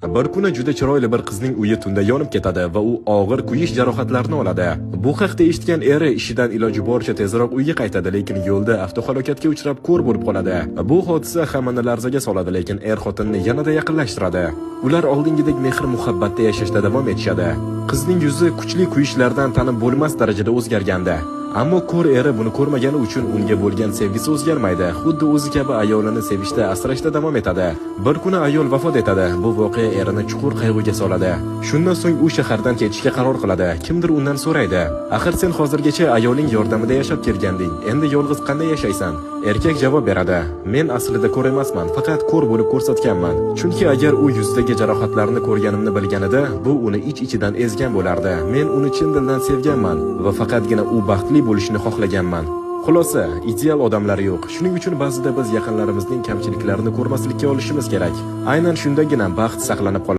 Bir kuni juda chiroyli bir qizning uyi tunda yonib ketadi va u og'ir kuyish jarohatlarini oladi. Bu haqda eshitgan eri ishidan iloji boricha tezroq uyga qaytadi, lekin yo'lda avtohalokatga uchrab ko'r bo'lib qoladi. Bu hodisa hammani larzaga soladi, lekin xotinni yanada yaqinlashtiradi. Ular oldingidek mehr-muhabbatda yashashda davom etishadi. Qizning yuzi kuchli kuyishlardan tanib bo'lmas darajada o'zgargandi. Ammo ko'r eri buni ko'rmagani uchun unga bo'lgan sevgisi o'zgarmaydi. Xuddi o'zi kabi ayolini sevishda, asrashda davom etadi. Bir kuni ayol vafot etadi. Bu voqea erini chuqur qayg'uga soladi. Shundan so'ng u shahardan ketishga qaror qiladi. Kimdir undan so'raydi: "Axir sen hozirgacha ayoling yordamida yashab kelganding. Endi yolg'iz qanday yashaysan?" Erkak javob beradi: "Men aslida ko'r emasman, faqat ko'r bo'lib ko'rsatganman. Chunki agar u yuzidagi jarohatlarni ko'rganimni bilganida, bu uni ich-ichidan ezgan bo'lardi. Men uni chin dildan sevganman va faqatgina u baxtli bo'lishini xohlaganman." Xulosa, ideal odamlar yo'q. Shuning uchun ba'zida biz yaqinlarimizning kamchiliklarini ko'rmaslikka olishimiz kerak. Aynan shundagina baxt saqlanib qoladi.